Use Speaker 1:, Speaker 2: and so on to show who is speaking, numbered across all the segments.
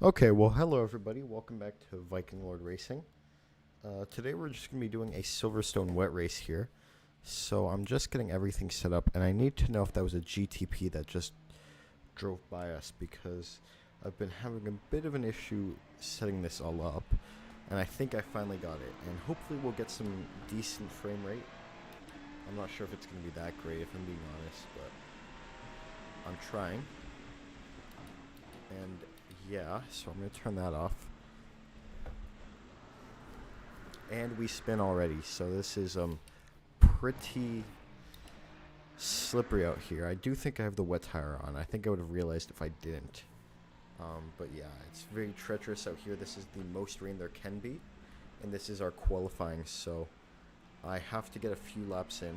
Speaker 1: Okay, well, hello everybody. Welcome back to Viking Lord Racing. Today we're just going to be doing a Silverstone wet race here. So I'm just getting everything set up, and I need to know if that was a GTP that just drove by us because I've been having a bit of an issue setting this all up, and I think I finally got it. And hopefully we'll get some decent frame rate. I'm not sure if it's going to be that great, if I'm being honest, but I'm trying. And yeah, so I'm going to turn that off. And we spin already, so this is pretty slippery out here. I do think I have the wet tire on. I think I would have realized if I didn't. But yeah, it's very treacherous out here. This is the most rain there can be, and this is our qualifying, so I have to get a few laps in,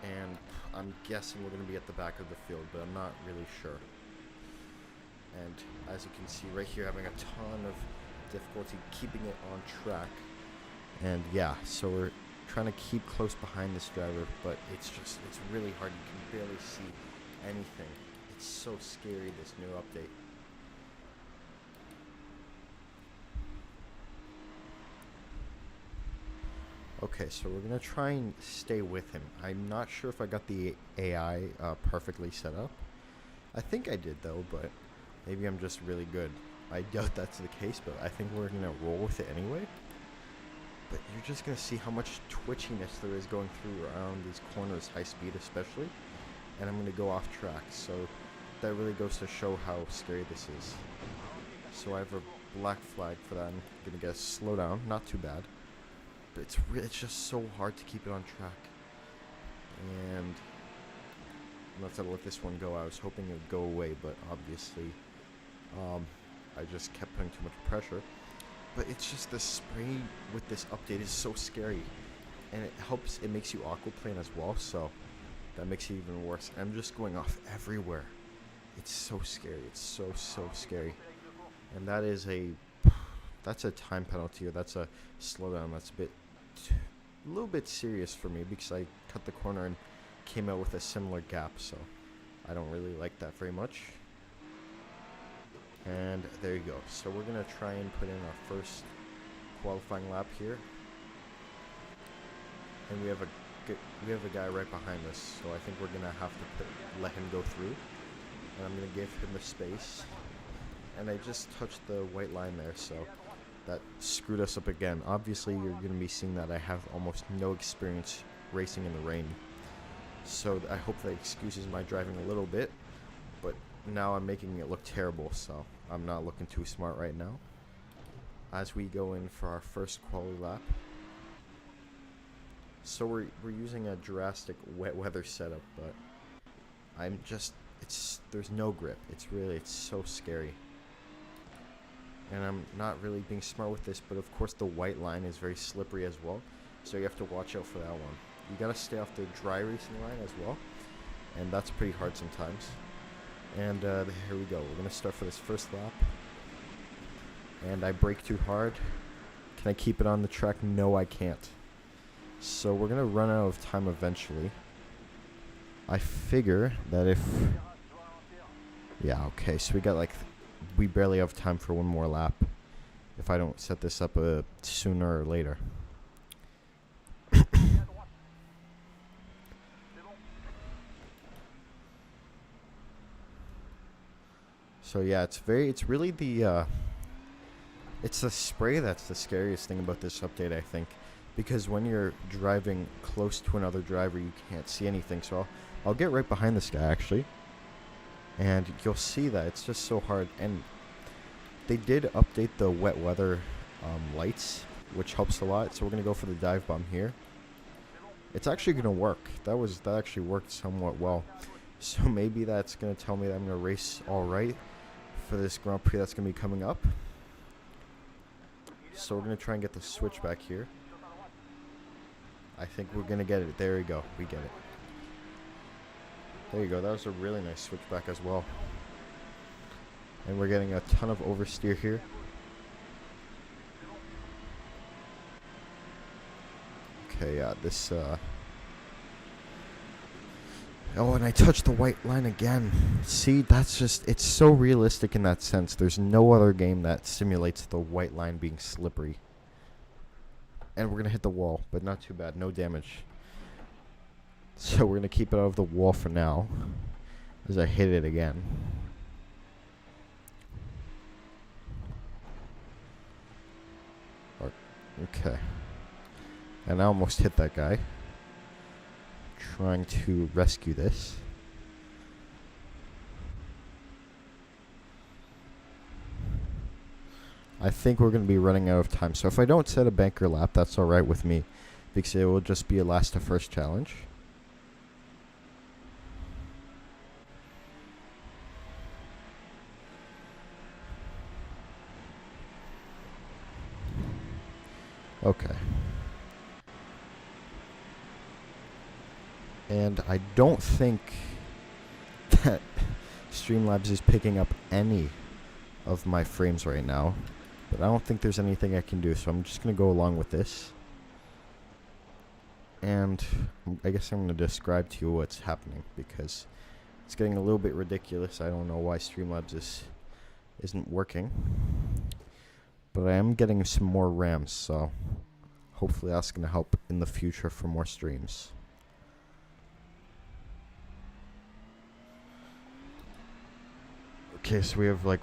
Speaker 1: and I'm guessing we're going to be at the back of the field, but I'm not really sure. And as you can see right here, having a ton of difficulty keeping it on track. And yeah, so we're trying to keep close behind this driver, but it's really hard. You can barely see anything. It's so scary, this new update. Okay, so we're going to try and stay with him. I'm not sure if I got the AI perfectly set up. I think I did, though, but maybe I'm just really good. I doubt that's the case, but I think we're going to roll with it anyway. But you're just going to see how much twitchiness there is going through around these corners, high speed especially. And I'm going to go off track, so that really goes to show how scary this is. So I have a black flag for that. I'm going to get a slow down, not too bad. But it's just so hard to keep it on track. And I'm not going to let this one go. I was hoping it would go away, but obviously I just kept putting too much pressure. But it's just the spray with this update is so scary, and it makes you aquaplane as well, so that makes it even worse. I'm just going off everywhere. It's so scary. It's so scary. And that's a time penalty, or that's a slowdown. That's a little bit serious for me because I cut the corner and came out with a similar gap, so I don't really like that very much. And there you go. So we're going to try and put in our first qualifying lap here. And we have a guy right behind us, so I think we're going to have to let him go through. And I'm going to give him the space. And I just touched the white line there, so that screwed us up again. Obviously, you're going to be seeing that I have almost no experience racing in the rain. So I hope that excuses my driving a little bit. But now I'm making it look terrible, so I'm not looking too smart right now. As we go in for our first quality lap. So we're using a drastic wet weather setup, but there's no grip. It's so scary. And I'm not really being smart with this, but of course the white line is very slippery as well, so you have to watch out for that one. You gotta stay off the dry racing line as well, and that's pretty hard sometimes. And here we go. We're going to start for this first lap. And I brake too hard. Can I keep it on the track? No, I can't. So we're going to run out of time eventually. I figure that if... Yeah, okay. So we barely have time for one more lap if I don't set this up sooner or later. So yeah, it's really it's the spray that's the scariest thing about this update, I think, because when you're driving close to another driver, you can't see anything. So I'll get right behind this guy actually, and you'll see that it's just so hard. And they did update the wet weather lights, which helps a lot. So we're gonna go for the dive bomb here. It's actually gonna work. That actually worked somewhat well. So maybe that's gonna tell me that I'm gonna race all right for this Grand Prix that's going to be coming up. So we're going to try and get the switch back here. I think we're going to get it. There we go. We get it. There you go. That was a really nice switchback as well. And we're getting a ton of oversteer here. Okay, yeah, this Oh, and I touched the white line again. See, that's just, it's so realistic in that sense. There's no other game that simulates the white line being slippery. And we're going to hit the wall, but not too bad. No damage. So we're going to keep it out of the wall for now, as I hit it again. Okay. And I almost hit that guy. Trying to rescue this. I think we're going to be running out of time. So if I don't set a banker lap, that's alright with me, because it will just be a last to first challenge. Okay. And I don't think that Streamlabs is picking up any of my frames right now. But I don't think there's anything I can do, so I'm just going to go along with this. And I guess I'm going to describe to you what's happening, because it's getting a little bit ridiculous. I don't know why Streamlabs isn't working. But I am getting some more RAMs, so hopefully that's going to help in the future for more streams. Okay, so we have like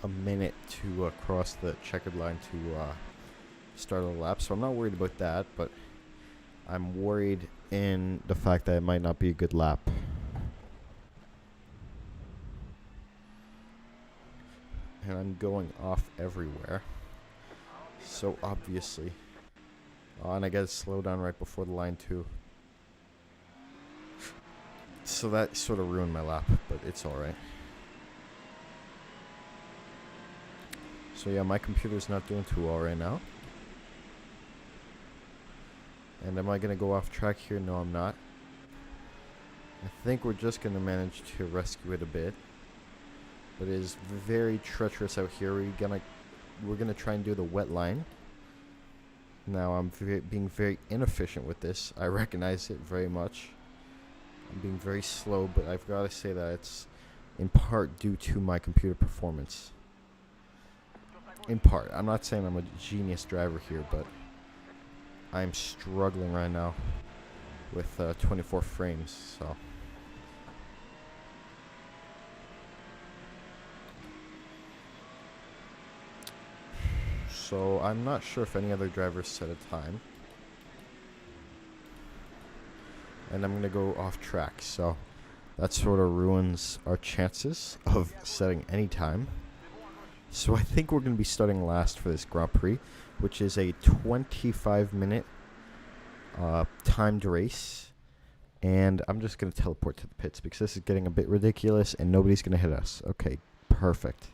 Speaker 1: a minute to cross the checkered line to start a lap, so I'm not worried about that, but I'm worried in the fact that it might not be a good lap. And I'm going off everywhere, so obviously. Oh, and I gotta slow down right before the line too. So that sort of ruined my lap, but it's alright. So yeah, my computer's not doing too well right now. And am I going to go off track here? No, I'm not. I think we're just going to manage to rescue it a bit. But it is very treacherous out here. We're gonna try and do the wet line. Now I'm being very inefficient with this. I recognize it very much. I'm being very slow, but I've got to say that it's in part due to my computer performance. In part. I'm not saying I'm a genius driver here, but I'm struggling right now with 24 frames, so. So I'm not sure if any other drivers set a time. And I'm going to go off track, so that sort of ruins our chances of setting any time. So I think we're going to be starting last for this Grand Prix, which is a 25-minute timed race. And I'm just going to teleport to the pits because this is getting a bit ridiculous and nobody's going to hit us. Okay, perfect.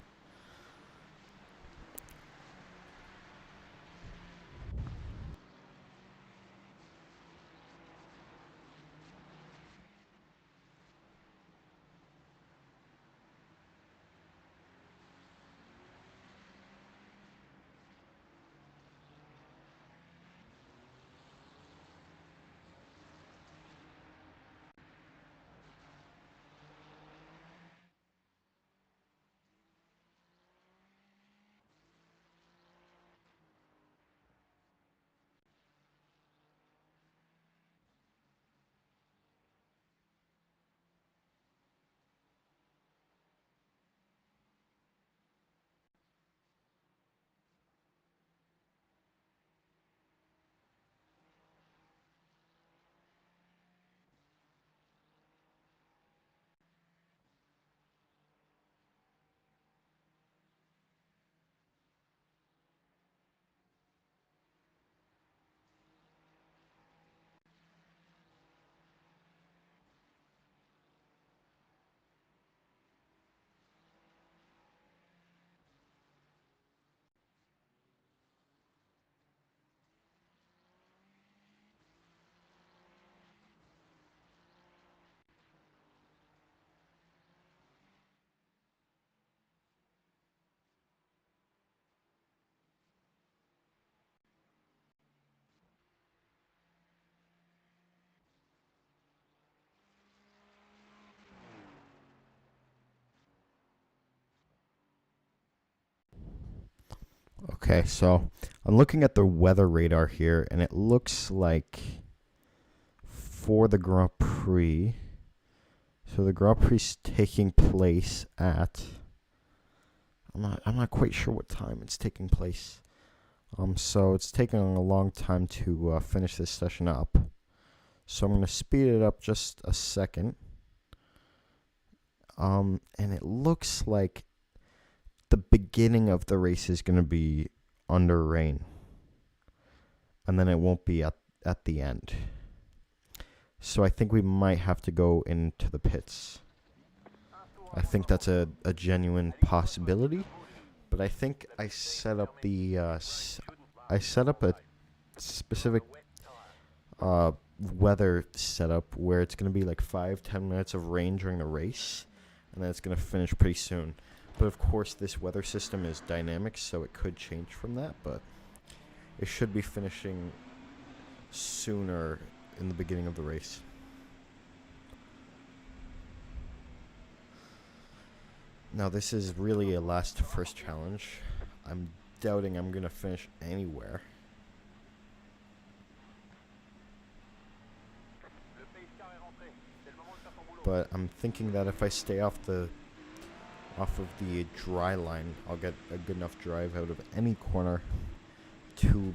Speaker 1: Okay, so I'm looking at the weather radar here, and it looks like for the Grand Prix, so the Grand Prix is taking place at, I'm not quite sure what time it's taking place. So it's taking a long time to finish this session up. So I'm going to speed it up just a second. And it looks like the beginning of the race is going to be under rain. And then it won't be at the end. So I think we might have to go into the pits. I think that's a genuine possibility. But I think I set up a specific weather setup where it's going to be like 5-10 minutes of rain during the race, and then it's going to finish pretty soon. But of course, this weather system is dynamic, so it could change from that, but it should be finishing sooner in the beginning of the race. Now, this is really a last to first challenge. I'm doubting I'm going to finish anywhere. But I'm thinking that if I stay off of the dry line, I'll get a good enough drive out of any corner to